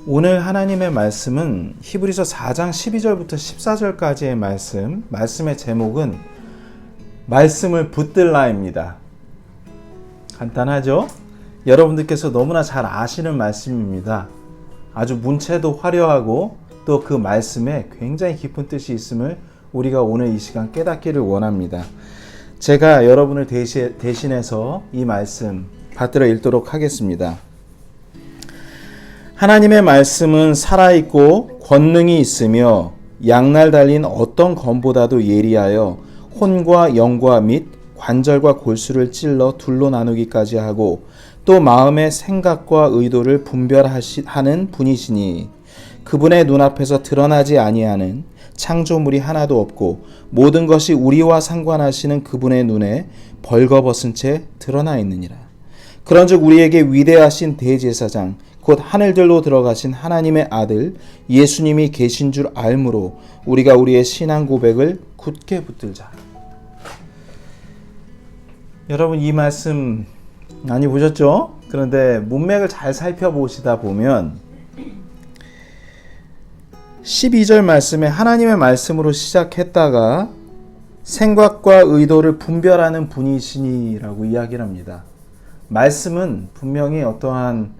오늘 하나님의 말씀은 히브리서 4장 12절부터 14절까지의 말씀의 제목은 말씀을 붙들라입니다. 간단하죠? 여러분들께서 너무나 잘 아시는 말씀입니다. 아주 문체도 화려하고 또 그 말씀에 굉장히 깊은 뜻이 있음을 우리가 오늘 이 시간 깨닫기를 원합니다. 제가 여러분을 대신해서 이 말씀 받들어 읽도록 하겠습니다. 하나님의 말씀은 살아있고 권능이 있으며 양날 달린 어떤 검보다도 예리하여 혼과 영과 및 관절과 골수를 찔러 둘로 나누기까지 하고 또 마음의 생각과 의도를 분별하는 분이시니 그분의 눈앞에서 드러나지 아니하는 창조물이 하나도 없고 모든 것이 우리와 상관하시는 그분의 눈에 벌거벗은 채 드러나 있느니라. 그런즉 우리에게 위대하신 대제사장 곧 하늘들로 들어가신 하나님의 아들 예수님이 계신 줄 알므로 우리가 우리의 신앙 고백을 굳게 붙들자. 여러분 이 말씀 많이 보셨죠? 그런데 문맥을 잘 살펴보시다 보면 12절 말씀에 하나님의 말씀으로 시작했다가 생각과 의도를 분별하는 분이시니라고 이야기를 합니다. 말씀은 분명히 어떠한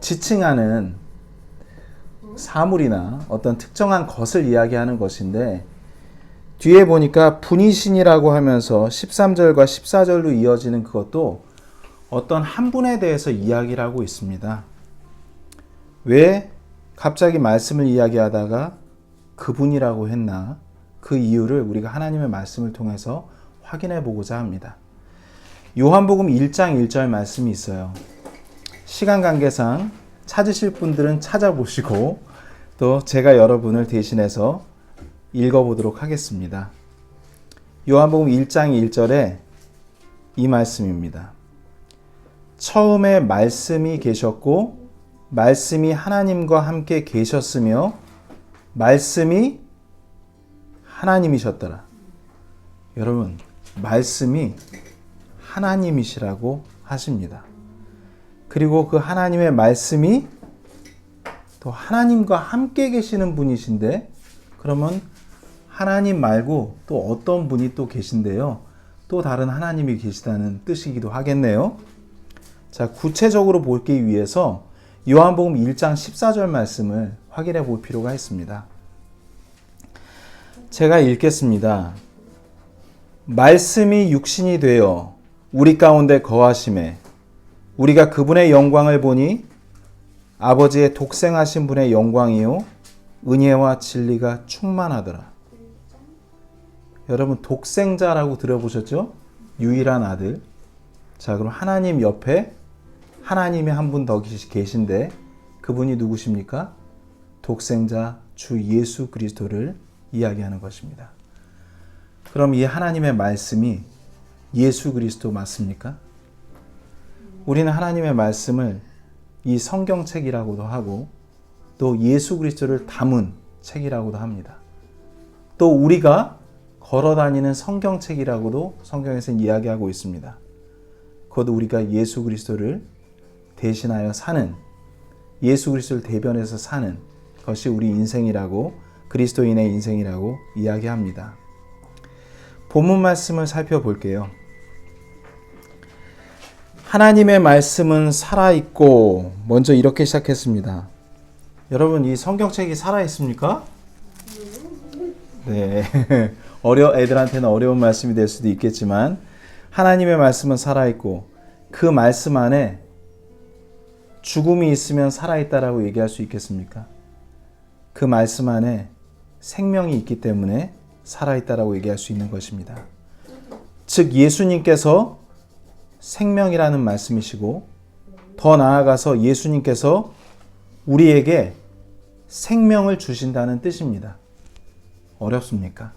지칭하는 사물이나 어떤 특정한 것을 이야기하는 것인데 뒤에 보니까 분이신이라고 하면서 13절과 14절로 이어지는 그것도 어떤 한 분에 대해서 이야기를 하고 있습니다. 왜 갑자기 말씀을 이야기하다가 그분이라고 했나? 그 이유를 우리가 하나님의 말씀을 통해서 확인해 보고자 합니다. 요한복음 1장 1절 말씀이 있어요. 시간 관계상 찾으실 분들은 찾아보시고 또 제가 여러분을 대신해서 읽어보도록 하겠습니다. 요한복음 1장 1절에 이 말씀입니다. 처음에 말씀이 계셨고 말씀이 하나님과 함께 계셨으며 말씀이 하나님이셨더라. 여러분, 말씀이 하나님이시라고 하십니다. 그리고 그 하나님의 말씀이 또 하나님과 함께 계시는 분이신데 그러면 하나님 말고 또 어떤 분이 또 계신데요. 또 다른 하나님이 계시다는 뜻이기도 하겠네요. 자, 구체적으로 보기 위해서 요한복음 1장 14절 말씀을 확인해 볼 필요가 있습니다. 제가 읽겠습니다. 말씀이 육신이 되어 우리 가운데 거하심에 우리가 그분의 영광을 보니 아버지의 독생하신 분의 영광이요 은혜와 진리가 충만하더라. 여러분 독생자라고 들어보셨죠? 유일한 아들. 자, 그럼 하나님 옆에 하나님이 한 분 더 계신데 그분이 누구십니까? 독생자 주 예수 그리스도를 이야기하는 것입니다. 그럼 이 하나님의 말씀이 예수 그리스도 맞습니까? 우리는 하나님의 말씀을 이 성경책이라고도 하고 또 예수 그리스도를 담은 책이라고도 합니다. 또 우리가 걸어다니는 성경책이라고도 성경에서는 이야기하고 있습니다. 곧 우리가 예수 그리스도를 대신하여 사는, 예수 그리스도를 대변해서 사는 것이 우리 인생이라고, 그리스도인의 인생이라고 이야기합니다. 본문 말씀을 살펴볼게요. 하나님의 말씀은 살아있고, 먼저 이렇게 시작했습니다. 여러분, 이 성경책이 살아있습니까? 네. 애들한테는 어려운 말씀이 될 수도 있겠지만, 하나님의 말씀은 살아있고, 그 말씀 안에 죽음이 있으면 살아있다라고 얘기할 수 있겠습니까? 그 말씀 안에 생명이 있기 때문에 살아있다라고 얘기할 수 있는 것입니다. 즉 예수님께서 생명이라는 말씀이시고 더 나아가서 예수님께서 우리에게 생명을 주신다는 뜻입니다. 어렵습니까?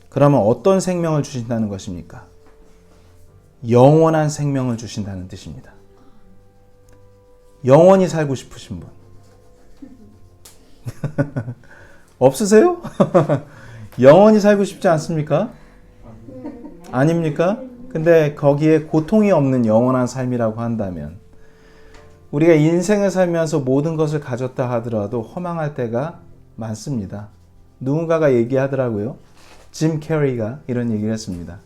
그러면 어떤 생명을 주신다는 것입니까? 영원한 생명을 주신다는 뜻입니다. 영원히 살고 싶으신 분 없으세요? 영원히 살고 싶지 않습니까? 아닙니까? 근데 거기에 고통이 없는 영원한 삶이라고 한다면 우리가 인생을 살면서 모든 것을 가졌다 하더라도 허망할 때가 많습니다. 누군가가 얘기하더라고요. 짐 캐리가 이런 얘기를 했습니다.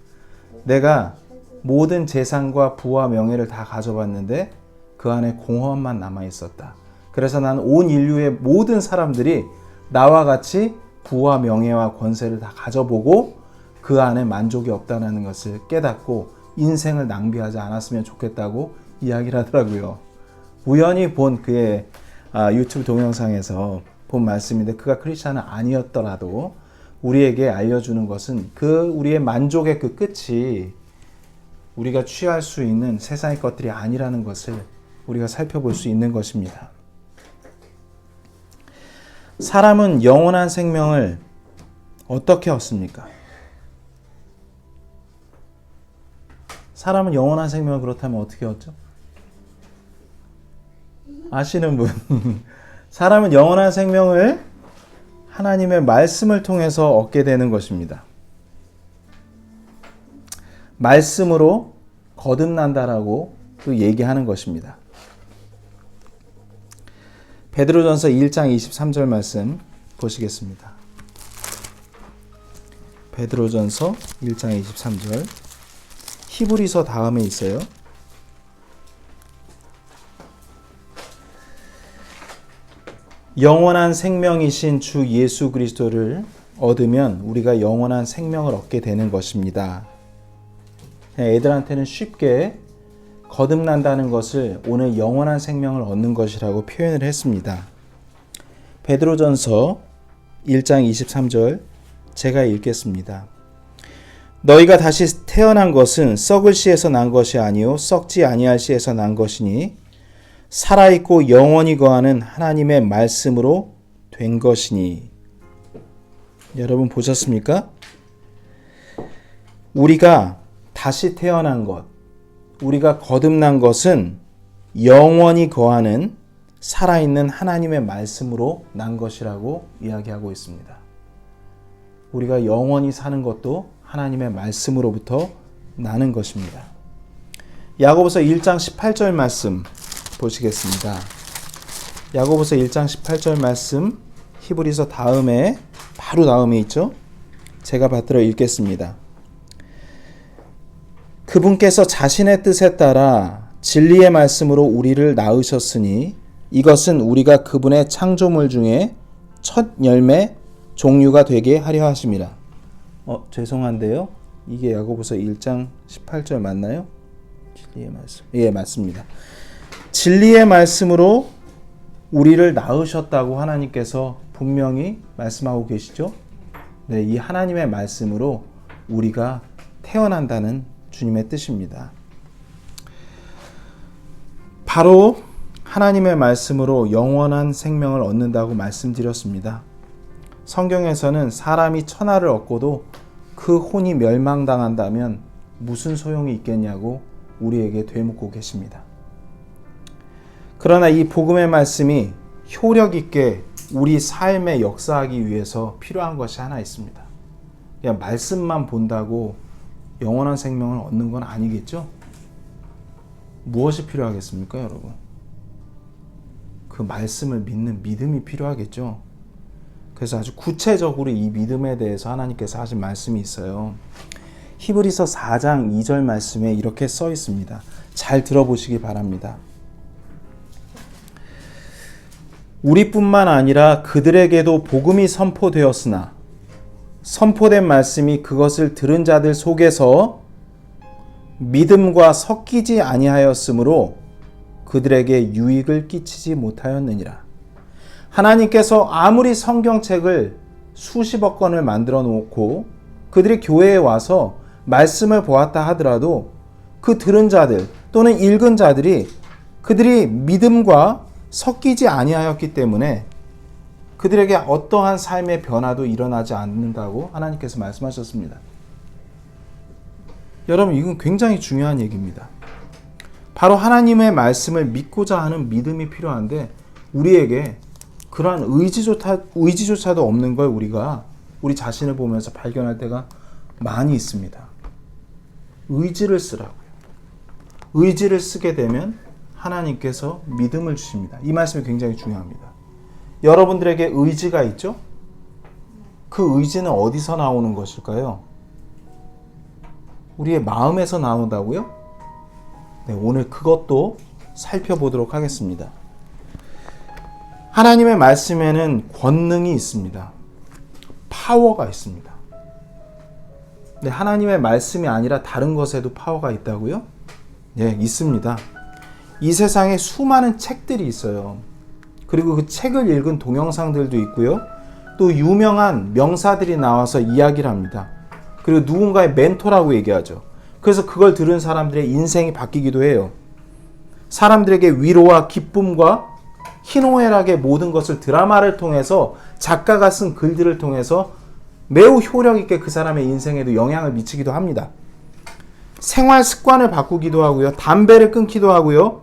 내가 모든 재산과 부와 명예를 다 가져봤는데 그 안에 공허함만 남아있었다. 그래서 난 온 인류의 모든 사람들이 나와 같이 부와 명예와 권세를 다 가져보고 그 안에 만족이 없다는 것을 깨닫고 인생을 낭비하지 않았으면 좋겠다고 이야기를 하더라고요. 우연히 본 그의 유튜브 동영상에서 본 말씀인데 그가 크리스찬은 아니었더라도 우리에게 알려주는 것은 우리의 만족의 그 끝이 우리가 취할 수 있는 세상의 것들이 아니라는 것을 우리가 살펴볼 수 있는 것입니다. 사람은 영원한 생명을 어떻게 얻습니까? 사람은 영원한 생명을 그렇다면 어떻게 얻죠? 아시는 분? 사람은 영원한 생명을 하나님의 말씀을 통해서 얻게 되는 것입니다. 말씀으로 거듭난다라고 얘기하는 것입니다. 베드로전서 1장 23절 말씀 보시겠습니다. 베드로전서 1장 23절 히브리서 다음에 있어요. 영원한 생명이신 주 예수 그리스도를 얻으면 우리가 영원한 생명을 얻게 되는 것입니다. 애들한테는 쉽게 거듭난다는 것을 오늘 영원한 생명을 얻는 것이라고 표현을 했습니다. 베드로전서 1장 23절 제가 읽겠습니다. 너희가 다시 태어난 것은 썩을 씨에서 난 것이 아니요 썩지 아니할 씨에서 난 것이니 살아있고 영원히 거하는 하나님의 말씀으로 된 것이니. 여러분 보셨습니까? 우리가 다시 태어난 것, 우리가 거듭난 것은 영원히 거하는 살아있는 하나님의 말씀으로 난 것이라고 이야기하고 있습니다. 우리가 영원히 사는 것도 하나님의 말씀으로부터 나는 것입니다. 야고보서 1장 18절 말씀 보시겠습니다. 야고보서 1장 18절 말씀 히브리서 다음에 바로 다음에 있죠. 제가 받들어 읽겠습니다. 그분께서 자신의 뜻에 따라 진리의 말씀으로 우리를 낳으셨으니 이것은 우리가 그분의 창조물 중에 첫 열매 종류가 되게 하려 하심이라. 죄송한데요. 이게 야고보서 1장 18절 맞나요? 진리의 말씀. 예, 맞습니다. 진리의 말씀으로 우리를 낳으셨다고 하나님께서 분명히 말씀하고 계시죠. 네, 이 하나님의 말씀으로 우리가 태어난다는 주님의 뜻입니다. 바로 하나님의 말씀으로 영원한 생명을 얻는다고 말씀드렸습니다. 성경에서는 사람이 천하를 얻고도 그 혼이 멸망당한다면 무슨 소용이 있겠냐고 우리에게 되묻고 계십니다. 그러나 이 복음의 말씀이 효력 있게 우리 삶에 역사하기 위해서 필요한 것이 하나 있습니다. 그냥 말씀만 본다고 영원한 생명을 얻는 건 아니겠죠? 무엇이 필요하겠습니까, 여러분? 그 말씀을 믿는 믿음이 필요하겠죠? 그래서 아주 구체적으로 이 믿음에 대해서 하나님께서 하신 말씀이 있어요. 히브리서 4장 2절 말씀에 이렇게 써 있습니다. 잘 들어보시기 바랍니다. 우리뿐만 아니라 그들에게도 복음이 선포되었으나 선포된 말씀이 그것을 들은 자들 속에서 믿음과 섞이지 아니하였으므로 그들에게 유익을 끼치지 못하였느니라. 하나님께서 아무리 성경책을 수십억 권을 만들어 놓고 그들이 교회에 와서 말씀을 보았다 하더라도 그 들은 자들 또는 읽은 자들이 그들이 믿음과 섞이지 아니하였기 때문에 그들에게 어떠한 삶의 변화도 일어나지 않는다고 하나님께서 말씀하셨습니다. 여러분, 이건 굉장히 중요한 얘기입니다. 바로 하나님의 말씀을 믿고자 하는 믿음이 필요한데 우리에게 그러한 의지조차도 없는 걸 우리가 우리 자신을 보면서 발견할 때가 많이 있습니다. 의지를 쓰라고요. 의지를 쓰게 되면 하나님께서 믿음을 주십니다. 이 말씀이 굉장히 중요합니다. 여러분들에게 의지가 있죠? 그 의지는 어디서 나오는 것일까요? 우리의 마음에서 나온다고요? 네, 오늘 그것도 살펴보도록 하겠습니다. 하나님의 말씀에는 권능이 있습니다. 파워가 있습니다. 네, 하나님의 말씀이 아니라 다른 것에도 파워가 있다고요? 네, 있습니다. 이 세상에 수많은 책들이 있어요. 그리고 그 책을 읽은 동영상들도 있고요. 또 유명한 명사들이 나와서 이야기를 합니다. 그리고 누군가의 멘토라고 얘기하죠. 그래서 그걸 들은 사람들의 인생이 바뀌기도 해요. 사람들에게 위로와 기쁨과 희노애락의 모든 것을 드라마를 통해서 작가가 쓴 글들을 통해서 매우 효력 있게 그 사람의 인생에도 영향을 미치기도 합니다. 생활 습관을 바꾸기도 하고요. 담배를 끊기도 하고요.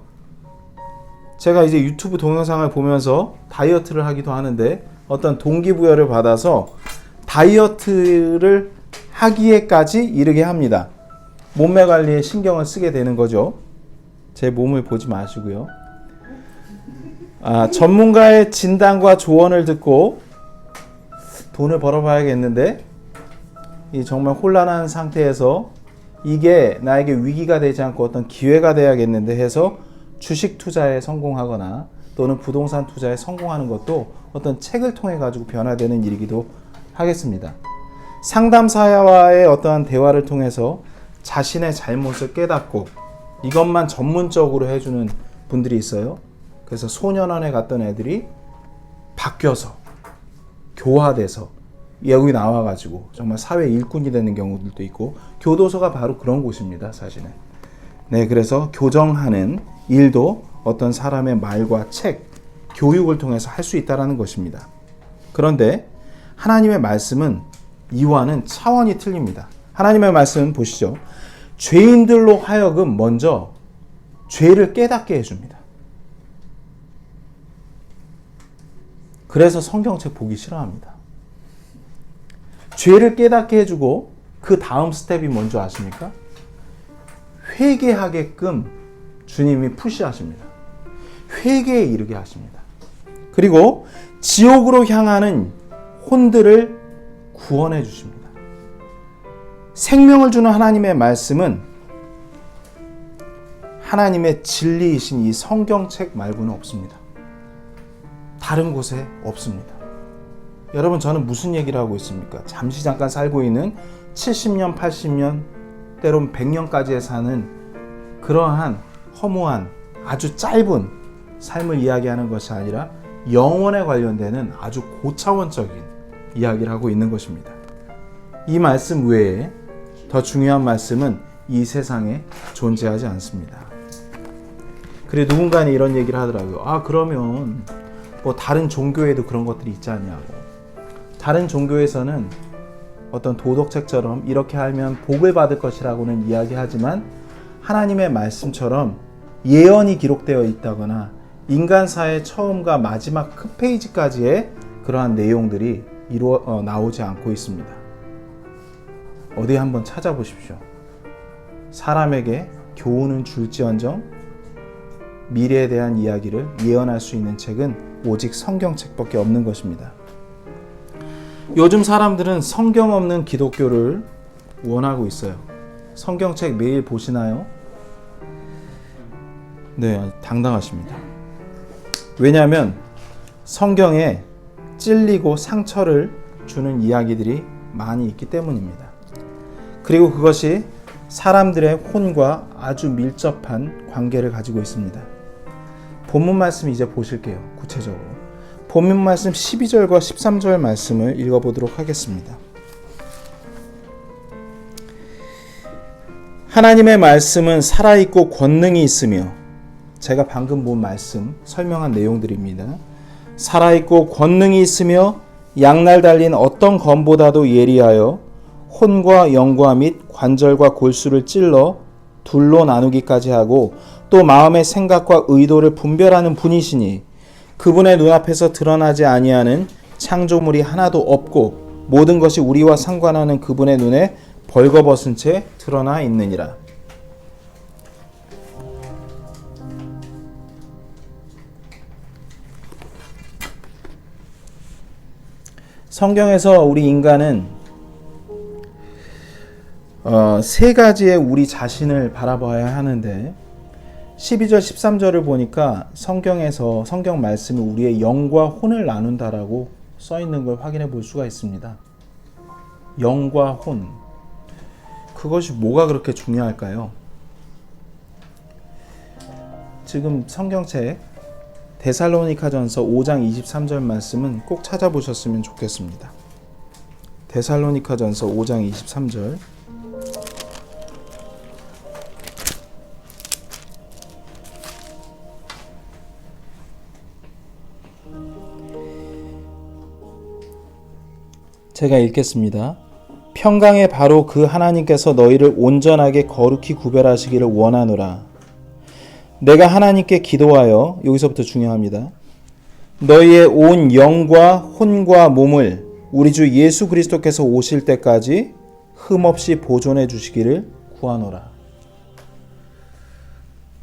제가 이제 유튜브 동영상을 보면서 다이어트를 하기도 하는데 어떤 동기부여를 받아서 다이어트를 하기에까지 이르게 합니다. 몸매 관리에 신경을 쓰게 되는 거죠. 제 몸을 보지 마시고요. 전문가의 진단과 조언을 듣고 돈을 벌어봐야겠는데 이 정말 혼란한 상태에서 이게 나에게 위기가 되지 않고 어떤 기회가 돼야겠는데 해서 주식 투자에 성공하거나 또는 부동산 투자에 성공하는 것도 어떤 책을 통해 가지고 변화되는 일이기도 하겠습니다. 상담사와의 어떠한 대화를 통해서 자신의 잘못을 깨닫고 이것만 전문적으로 해주는 분들이 있어요. 그래서 소년원에 갔던 애들이 바뀌어서 교화돼서 여기 나와가지고 정말 사회 일꾼이 되는 경우들도 있고 교도소가 바로 그런 곳입니다. 사실은. 네, 그래서 교정하는 일도 어떤 사람의 말과 책, 교육을 통해서 할 수 있다는 것입니다. 그런데 하나님의 말씀은 이와는 차원이 틀립니다. 하나님의 말씀 보시죠. 죄인들로 하여금 먼저 죄를 깨닫게 해줍니다. 그래서 성경책 보기 싫어합니다. 죄를 깨닫게 해주고 그 다음 스텝이 뭔지 아십니까? 회개하게끔 주님이 푸시하십니다. 회개에 이르게 하십니다. 그리고 지옥으로 향하는 혼들을 구원해 주십니다. 생명을 주는 하나님의 말씀은 하나님의 진리이신 이 성경책 말고는 없습니다. 다른 곳에 없습니다. 여러분, 저는 무슨 얘기를 하고 있습니까? 잠시 잠깐 살고 있는 70년, 80년, 때론 100년까지 사는 그러한 허무한 아주 짧은 삶을 이야기하는 것이 아니라 영원에 관련되는 아주 고차원적인 이야기를 하고 있는 것입니다. 이 말씀 외에 더 중요한 말씀은 이 세상에 존재하지 않습니다. 그래 누군가는 이런 얘기를 하더라고요. 그러면 뭐 다른 종교에도 그런 것들이 있지 않냐고. 다른 종교에서는 어떤 도덕책처럼 이렇게 하면 복을 받을 것이라고는 이야기하지만 하나님의 말씀처럼 예언이 기록되어 있다거나 인간사의 처음과 마지막 끝페이지까지의 그러한 내용들이 나오지 않고 있습니다. 어디 한번 찾아보십시오. 사람에게 교훈은 줄지언정 미래에 대한 이야기를 예언할 수 있는 책은 오직 성경책밖에 없는 것입니다. 요즘 사람들은 성경 없는 기독교를 원하고 있어요. 성경책 매일 보시나요? 네, 당당하십니다. 왜냐하면 성경에 찔리고 상처를 주는 이야기들이 많이 있기 때문입니다. 그리고 그것이 사람들의 혼과 아주 밀접한 관계를 가지고 있습니다. 본문 말씀 이제 보실게요. 구체적으로. 본문 말씀 12절과 13절 말씀을 읽어보도록 하겠습니다. 하나님의 말씀은 살아있고 권능이 있으며, 제가 방금 본 말씀 설명한 내용들입니다. 살아있고 권능이 있으며 양날 달린 어떤 검보다도 예리하여 혼과 영과 및 관절과 골수를 찔러 둘로 나누기까지 하고 또 마음의 생각과 의도를 분별하는 분이시니 그분의 눈앞에서 드러나지 아니하는 창조물이 하나도 없고 모든 것이 우리와 상관하는 그분의 눈에 벌거벗은 채 드러나 있느니라. 성경에서 우리 인간은 세 가지의 우리 자신을 바라봐야 하는데 12절 13절을 보니까 성경에서 성경 말씀이 우리의 영과 혼을 나눈다라고 써 있는 걸 확인해 볼 수가 있습니다. 영과 혼, 그것이 뭐가 그렇게 중요할까요? 지금 성경책 데살로니가전서 5장 23절 말씀은 꼭 찾아보셨으면 좋겠습니다. 데살로니가전서 5장 23절. 제가 읽겠습니다. 평강에 바로 그 하나님께서 너희를 온전하게 거룩히 구별하시기를 원하노라. 내가 하나님께 기도하여, 여기서부터 중요합니다. 너희의 온 영과 혼과 몸을 우리 주 예수 그리스도께서 오실 때까지 흠없이 보존해 주시기를 구하노라.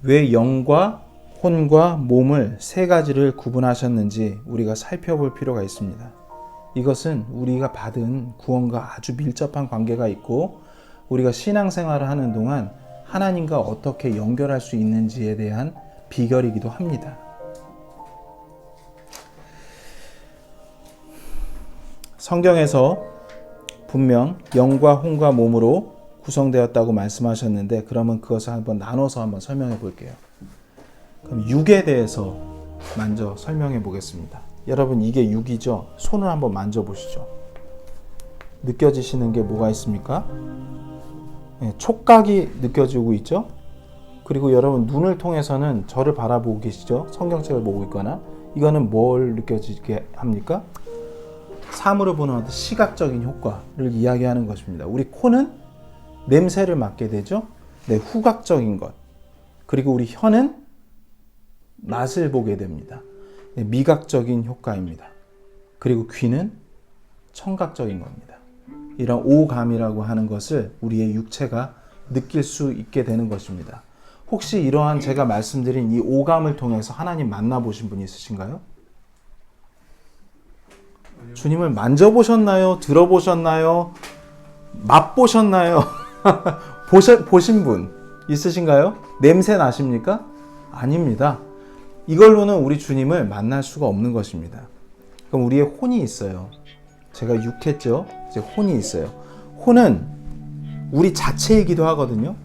왜 영과 혼과 몸을 세 가지를 구분하셨는지 우리가 살펴볼 필요가 있습니다. 이것은 우리가 받은 구원과 아주 밀접한 관계가 있고 우리가 신앙생활을 하는 동안 하나님과 어떻게 연결할 수 있는지에 대한 비결이기도 합니다. 성경에서 분명 영과 혼과 몸으로 구성되었다고 말씀하셨는데 그러면 그것을 한번 나눠서 한번 설명해 볼게요. 그럼 육에 대해서 먼저 설명해 보겠습니다. 여러분, 이게 육이죠? 손을 한번 만져보시죠. 느껴지시는 게 뭐가 있습니까? 네, 촉각이 느껴지고 있죠? 그리고 여러분, 눈을 통해서는 저를 바라보고 계시죠? 성경책을 보고 있거나. 이거는 뭘 느껴지게 합니까? 사물을 보는 어떤 시각적인 효과를 이야기하는 것입니다. 우리 코는 냄새를 맡게 되죠? 네, 후각적인 것. 그리고 우리 혀는 맛을 보게 됩니다. 네, 미각적인 효과입니다. 그리고 귀는 청각적인 겁니다. 이런 오감이라고 하는 것을 우리의 육체가 느낄 수 있게 되는 것입니다. 혹시 이러한 제가 말씀드린 이 오감을 통해서 하나님 만나보신 분 있으신가요? 주님을 만져보셨나요? 들어보셨나요? 맛보셨나요? 보신 분 있으신가요? 냄새 나십니까? 아닙니다. 이걸로는 우리 주님을 만날 수가 없는 것입니다. 그럼 우리의 혼이 있어요. 제가 육했죠? 이제 혼이 있어요. 혼은 우리 자체이기도 하거든요.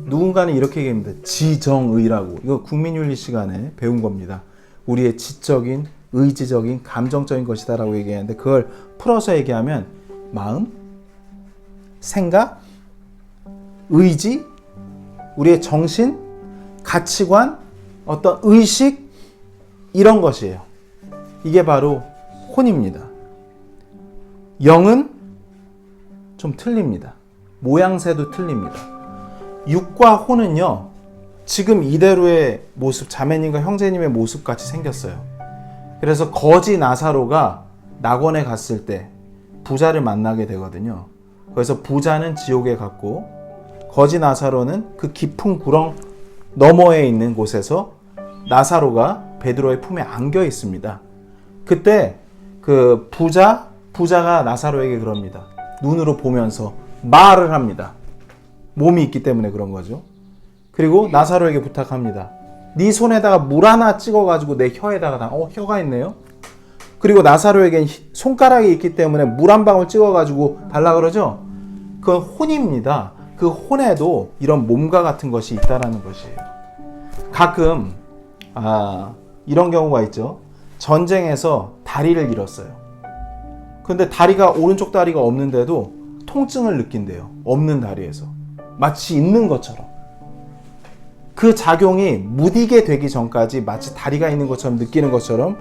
누군가는 이렇게 얘기합니다. 지정의라고. 이거 국민윤리 시간에 배운 겁니다. 우리의 지적인, 의지적인, 감정적인 것이다라고 얘기하는데 그걸 풀어서 얘기하면 마음, 생각, 의지, 우리의 정신, 가치관, 어떤 의식, 이런 것이에요. 이게 바로 혼입니다. 영은 좀 틀립니다. 모양새도 틀립니다. 육과 혼은요, 지금 이대로의 모습, 자매님과 형제님의 모습 같이 생겼어요. 그래서 거지 나사로가 낙원에 갔을 때 부자를 만나게 되거든요. 그래서 부자는 지옥에 갔고 거지 나사로는 그 깊은 구렁 너머에 있는 곳에서 나사로가 베드로의 품에 안겨 있습니다. 그때 그 부자가 나사로에게 그럽니다. 눈으로 보면서 말을 합니다. 몸이 있기 때문에 그런 거죠. 그리고 나사로에게 부탁합니다. 네 손에다가 물 하나 찍어가지고 내 혀에다가 혀가 있네요. 그리고 나사로에겐 손가락이 있기 때문에 물 한 방울 찍어가지고 달라 그러죠. 그건 혼입니다. 그 혼에도 이런 몸과 같은 것이 있다라는 것이에요. 가끔 이런 경우가 있죠. 전쟁에서 다리를 잃었어요. 근데 오른쪽 다리가 없는데도 통증을 느낀대요. 없는 다리에서. 마치 있는 것처럼. 그 작용이 무디게 되기 전까지 마치 다리가 있는 것처럼 느끼는 것처럼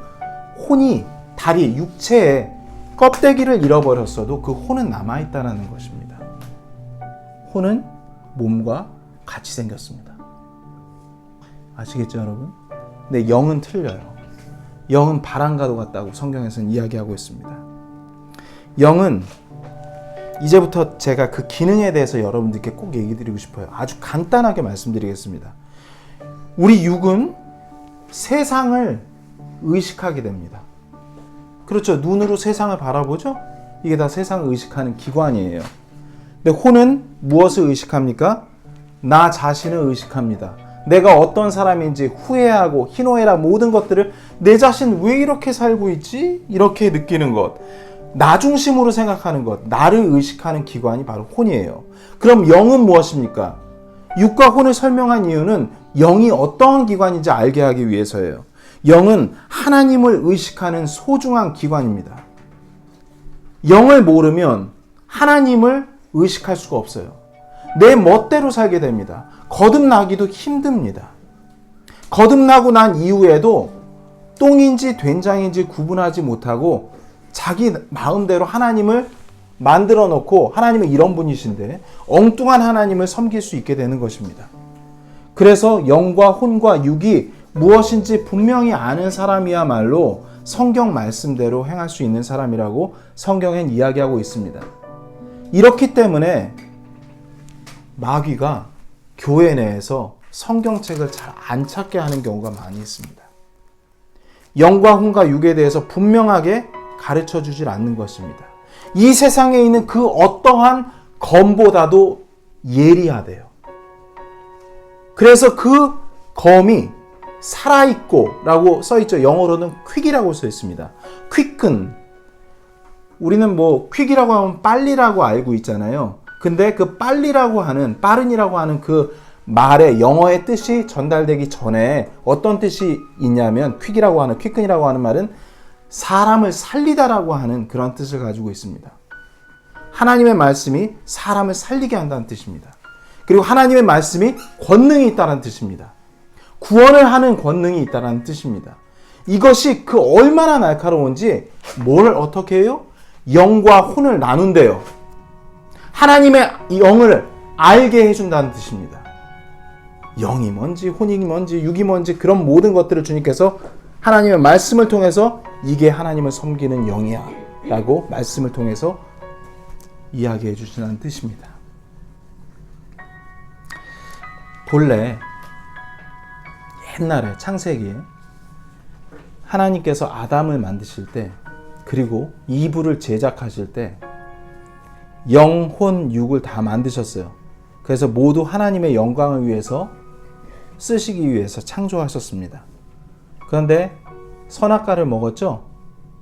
혼이 다리, 육체에 껍데기를 잃어버렸어도 그 혼은 남아있다는 것입니다. 혼은 몸과 같이 생겼습니다. 아시겠죠, 여러분? 근데 영은 틀려요. 영은 바람과도 같다고 성경에서는 이야기하고 있습니다. 영은 이제부터 제가 그 기능에 대해서 여러분들께 꼭 얘기 드리고 싶어요. 아주 간단하게 말씀드리겠습니다. 우리 육은 세상을 의식하게 됩니다. 그렇죠. 눈으로 세상을 바라보죠. 이게 다 세상을 의식하는 기관이에요. 근데 혼은 무엇을 의식합니까? 나 자신을 의식합니다. 내가 어떤 사람인지 후회하고 희노애락 모든 것들을 내 자신 왜 이렇게 살고 있지? 이렇게 느끼는 것. 나 중심으로 생각하는 것. 나를 의식하는 기관이 바로 혼이에요. 그럼 영은 무엇입니까? 육과 혼을 설명한 이유는 영이 어떠한 기관인지 알게 하기 위해서예요. 영은 하나님을 의식하는 소중한 기관입니다. 영을 모르면 하나님을 의식할 수가 없어요. 내 멋대로 살게 됩니다. 거듭나기도 힘듭니다. 거듭나고 난 이후에도 똥인지 된장인지 구분하지 못하고 자기 마음대로 하나님을 만들어 놓고 하나님은 이런 분이신데 엉뚱한 하나님을 섬길 수 있게 되는 것입니다. 그래서 영과 혼과 육이 무엇인지 분명히 아는 사람이야말로 성경 말씀대로 행할 수 있는 사람이라고 성경엔 이야기하고 있습니다. 이렇기 때문에 마귀가 교회 내에서 성경책을 잘 안 찾게 하는 경우가 많이 있습니다. 영과 혼과 육에 대해서 분명하게 가르쳐 주질 않는 것입니다. 이 세상에 있는 그 어떠한 검보다도 예리하대요. 그래서 그 검이 살아있고 라고 써있죠. 영어로는 quick이라고 써있습니다. quicken. 우리는 quick이라고 하면 빨리라고 알고 있잖아요. 근데 그 빨리라고 하는, 빠른이라고 하는 그 말의 영어의 뜻이 전달되기 전에 어떤 뜻이 있냐면 quick이라고 하는, quicken이라고 하는 말은 사람을 살리다라고 하는 그런 뜻을 가지고 있습니다. 하나님의 말씀이 사람을 살리게 한다는 뜻입니다. 그리고 하나님의 말씀이 권능이 있다는 뜻입니다. 구원을 하는 권능이 있다는 뜻입니다. 이것이 그 얼마나 날카로운지 뭘 어떻게 해요? 영과 혼을 나눈대요. 하나님의 영을 알게 해준다는 뜻입니다. 영이 뭔지 혼이 뭔지 육이 뭔지 그런 모든 것들을 주님께서 하나님의 말씀을 통해서 이게 하나님을 섬기는 영이야 라고 말씀을 통해서 이야기해 주시는 뜻입니다. 본래 옛날에 창세기에 하나님께서 아담을 만드실 때 그리고 이브를 제작하실 때 영, 혼, 육을 다 만드셨어요. 그래서 모두 하나님의 영광을 위해서 쓰시기 위해서 창조하셨습니다. 그런데 선악과를 먹었죠.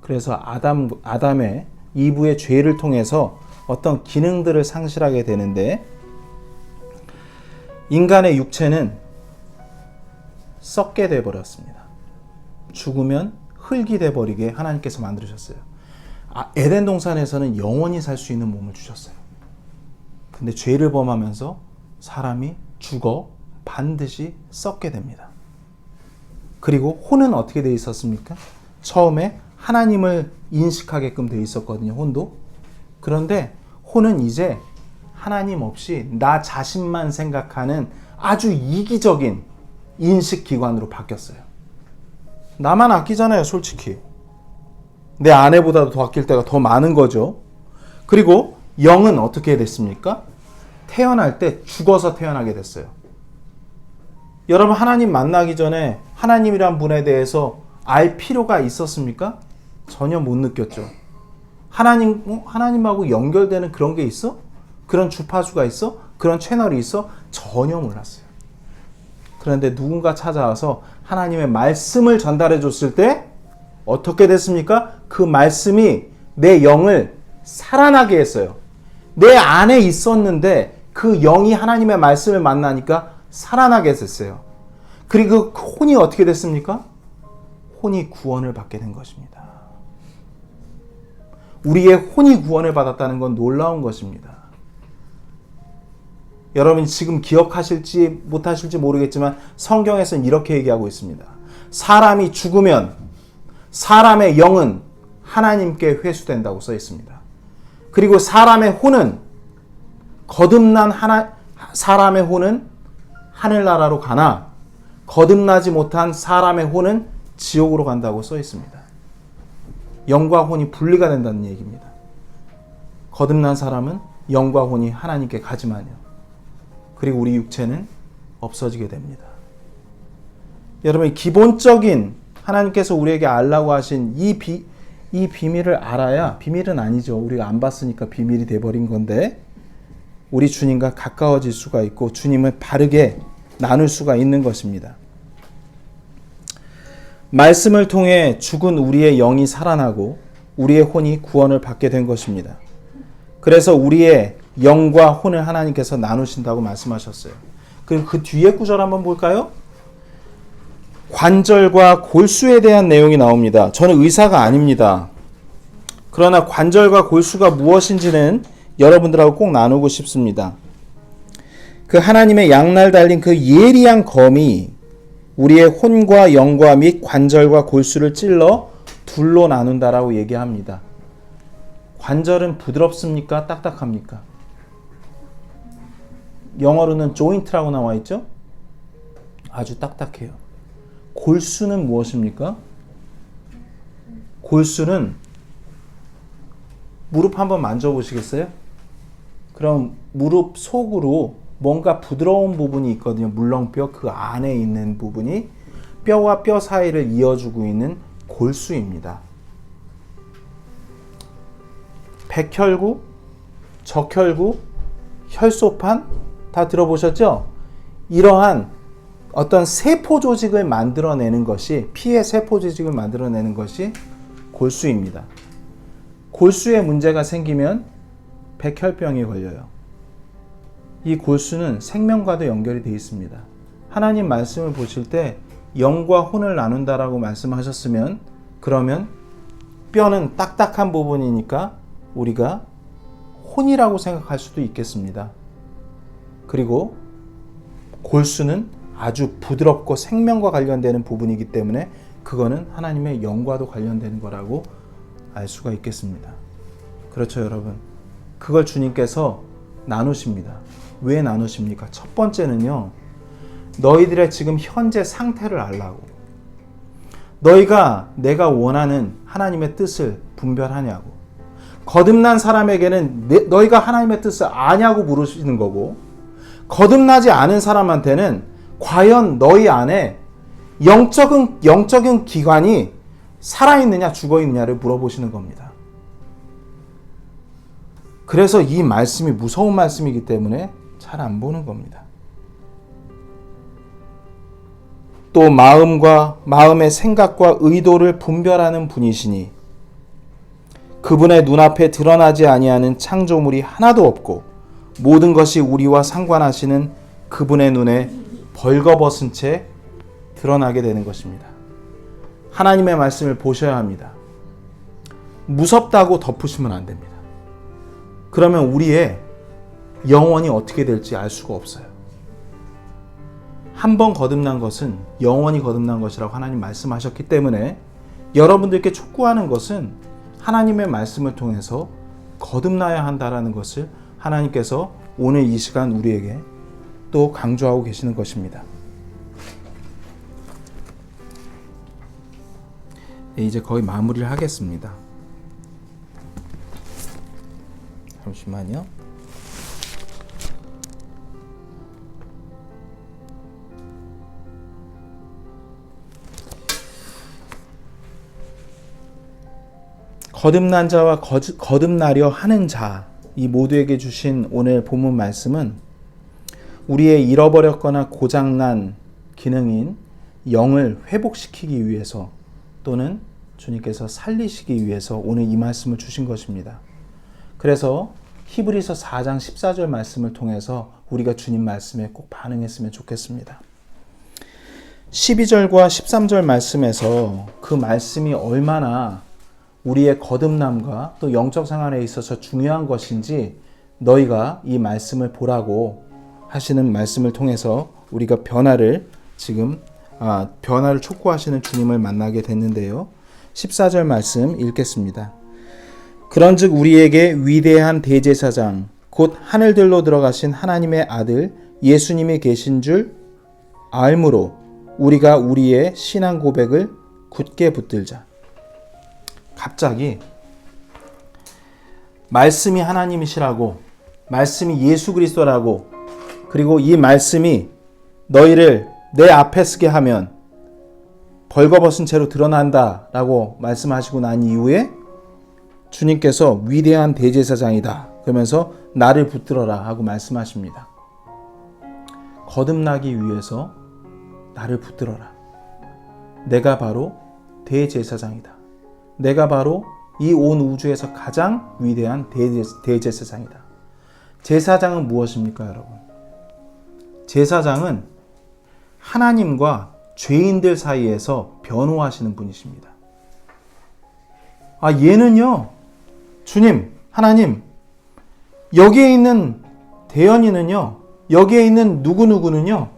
그래서 아담의 이브의 죄를 통해서 어떤 기능들을 상실하게 되는데 인간의 육체는 썩게 돼버렸습니다. 죽으면 흙이 돼버리게 하나님께서 만드셨어요. 에덴 동산에서는 영원히 살 수 있는 몸을 주셨어요. 근데 죄를 범하면서 사람이 죽어 반드시 썩게 됩니다. 그리고 혼은 어떻게 되어 있었습니까? 처음에 하나님을 인식하게끔 되어 있었거든요. 혼도. 그런데 혼은 이제 하나님 없이 나 자신만 생각하는 아주 이기적인 인식기관으로 바뀌었어요. 나만 아끼잖아요, 솔직히. 내 아내보다도 더 아낄 때가 더 많은 거죠. 그리고 영은 어떻게 됐습니까? 태어날 때 죽어서 태어나게 됐어요. 여러분, 하나님 만나기 전에 하나님이란 분에 대해서 알 필요가 있었습니까? 전혀 못 느꼈죠. 하나님하고 연결되는 그런 게 있어? 그런 주파수가 있어? 그런 채널이 있어? 전혀 몰랐어요. 그런데 누군가 찾아와서 하나님의 말씀을 전달해 줬을 때 어떻게 됐습니까? 그 말씀이 내 영을 살아나게 했어요. 내 안에 있었는데 그 영이 하나님의 말씀을 만나니까 살아나게 됐어요. 그리고 그 혼이 어떻게 됐습니까? 혼이 구원을 받게 된 것입니다. 우리의 혼이 구원을 받았다는 건 놀라운 것입니다. 여러분이 지금 기억하실지 못하실지 모르겠지만 성경에서는 이렇게 얘기하고 있습니다. 사람이 죽으면 사람의 영은 하나님께 회수된다고 써 있습니다. 그리고 사람의 혼은 거듭난 사람의 혼은 하늘나라로 가나 거듭나지 못한 사람의 혼은 지옥으로 간다고 써 있습니다. 영과 혼이 분리가 된다는 얘기입니다. 거듭난 사람은 영과 혼이 하나님께 가지만요. 그리고 우리 육체는 없어지게 됩니다. 여러분, 기본적인 하나님께서 우리에게 알라고 하신 이 비밀을 알아야, 비밀은 아니죠. 우리가 안 봤으니까 비밀이 돼버린 건데, 우리 주님과 가까워질 수가 있고 주님을 바르게 나눌 수가 있는 것입니다. 말씀을 통해 죽은 우리의 영이 살아나고 우리의 혼이 구원을 받게 된 것입니다. 그래서 우리의 영과 혼을 하나님께서 나누신다고 말씀하셨어요. 그리고 그 뒤에 구절 한번 볼까요? 관절과 골수에 대한 내용이 나옵니다. 저는 의사가 아닙니다. 그러나 관절과 골수가 무엇인지는 여러분들하고 꼭 나누고 싶습니다. 그 하나님의 양날 달린 그 예리한 검이 우리의 혼과 영과 및 관절과 골수를 찔러 둘로 나눈다라고 얘기합니다. 관절은 부드럽습니까? 딱딱합니까? 영어로는 joint라고 나와 있죠? 아주 딱딱해요. 골수는 무엇입니까? 골수는 무릎 한번 만져보시겠어요? 그럼 무릎 속으로 뭔가 부드러운 부분이 있거든요. 물렁뼈 그 안에 있는 부분이 뼈와 뼈 사이를 이어주고 있는 골수입니다. 백혈구, 적혈구, 혈소판 다 들어보셨죠? 이러한 어떤 세포 조직을 만들어내는 것이, 피의 세포 조직을 만들어내는 것이 골수입니다. 골수에 문제가 생기면 백혈병이 걸려요. 이 골수는 생명과도 연결이 되어 있습니다. 하나님 말씀을 보실 때 영과 혼을 나눈다라고 말씀하셨으면, 그러면 뼈는 딱딱한 부분이니까 우리가 혼이라고 생각할 수도 있겠습니다. 그리고 골수는 아주 부드럽고 생명과 관련되는 부분이기 때문에 그거는 하나님의 영과도 관련되는 거라고 알 수가 있겠습니다. 그렇죠, 여러분? 그걸 주님께서 나누십니다. 왜 나누십니까? 첫 번째는요, 너희들의 지금 현재 상태를 알라고. 너희가 내가 원하는 하나님의 뜻을 분별하냐고. 거듭난 사람에게는 너희가 하나님의 뜻을 아냐고 물으시는 거고, 거듭나지 않은 사람한테는 과연 너희 안에 영적인 기관이 살아있느냐 죽어있느냐를 물어보시는 겁니다. 그래서 이 말씀이 무서운 말씀이기 때문에 잘 안 보는 겁니다. 또 마음의 생각과 의도를 분별하는 분이시니 그분의 눈앞에 드러나지 아니하는 창조물이 하나도 없고 모든 것이 우리와 상관하시는 그분의 눈에 벌거벗은 채 드러나게 되는 것입니다. 하나님의 말씀을 보셔야 합니다. 무섭다고 덮으시면 안 됩니다. 그러면 우리의 영원히 어떻게 될지 알 수가 없어요. 한 번 거듭난 것은 영원히 거듭난 것이라고 하나님 말씀하셨기 때문에 여러분들께 촉구하는 것은 하나님의 말씀을 통해서 거듭나야 한다라는 것을 하나님께서 오늘 이 시간 우리에게 또 강조하고 계시는 것입니다. 이제 거의 마무리를 하겠습니다. 잠시만요. 거듭난 자와 거듭나려 하는 자, 이 모두에게 주신 오늘 본문 말씀은 우리의 잃어버렸거나 고장난 기능인 영을 회복시키기 위해서 또는 주님께서 살리시기 위해서 오늘 이 말씀을 주신 것입니다. 그래서 히브리서 4장 14절 말씀을 통해서 우리가 주님 말씀에 꼭 반응했으면 좋겠습니다. 12절과 13절 말씀에서 그 말씀이 얼마나 우리의 거듭남과 또 영적 생활에 있어서 중요한 것인지 너희가 이 말씀을 보라고 하시는 말씀을 통해서 우리가 변화를 촉구하시는 주님을 만나게 됐는데요. 14절 말씀 읽겠습니다. 그런즉 우리에게 위대한 대제사장 곧 하늘들로 들어가신 하나님의 아들 예수님이 계신 줄 알므로 우리가 우리의 신앙 고백을 굳게 붙들자. 갑자기 말씀이 하나님이시라고, 말씀이 예수 그리스도라고, 그리고 이 말씀이 너희를 내 앞에 서게 하면 벌거벗은 채로 드러난다라고 말씀하시고 난 이후에 주님께서 위대한 대제사장이다. 그러면서 나를 붙들어라 하고 말씀하십니다. 거듭나기 위해서 나를 붙들어라. 내가 바로 대제사장이다. 내가 바로 이 온 우주에서 가장 위대한 대제사장이다. 제사장은 무엇입니까, 여러분? 제사장은 하나님과 죄인들 사이에서 변호하시는 분이십니다. 얘는요, 주님, 하나님, 여기에 있는 대연이는요, 여기에 있는 누구누구는요,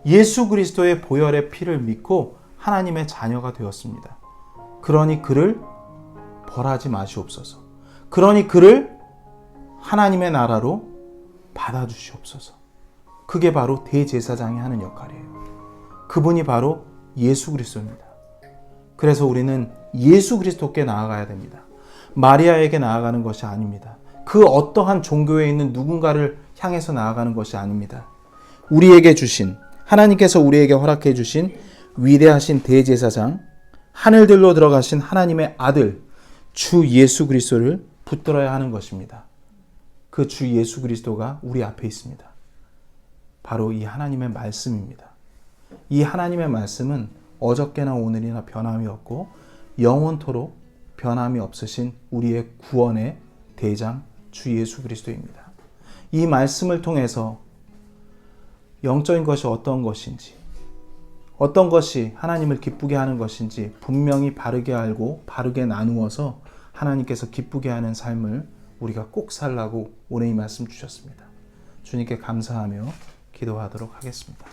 예수 그리스도의 보혈의 피를 믿고 하나님의 자녀가 되었습니다. 그러니 그를 벌하지 마시옵소서. 그러니 그를 하나님의 나라로 받아주시옵소서. 그게 바로 대제사장이 하는 역할이에요. 그분이 바로 예수 그리스도입니다. 그래서 우리는 예수 그리스도께 나아가야 됩니다. 마리아에게 나아가는 것이 아닙니다. 그 어떠한 종교에 있는 누군가를 향해서 나아가는 것이 아닙니다. 우리에게 주신, 하나님께서 우리에게 허락해 주신 위대하신 대제사장, 하늘들로 들어가신 하나님의 아들 주 예수 그리스도를 붙들어야 하는 것입니다. 그 주 예수 그리스도가 우리 앞에 있습니다. 바로 이 하나님의 말씀입니다. 이 하나님의 말씀은 어저께나 오늘이나 변함이 없고 영원토록 변함이 없으신 우리의 구원의 대장 주 예수 그리스도입니다. 이 말씀을 통해서 영적인 것이 어떤 것인지, 어떤 것이 하나님을 기쁘게 하는 것인지 분명히 바르게 알고 바르게 나누어서 하나님께서 기쁘게 하는 삶을 우리가 꼭 살라고 오늘 이 말씀 주셨습니다. 주님께 감사하며 기도하도록 하겠습니다.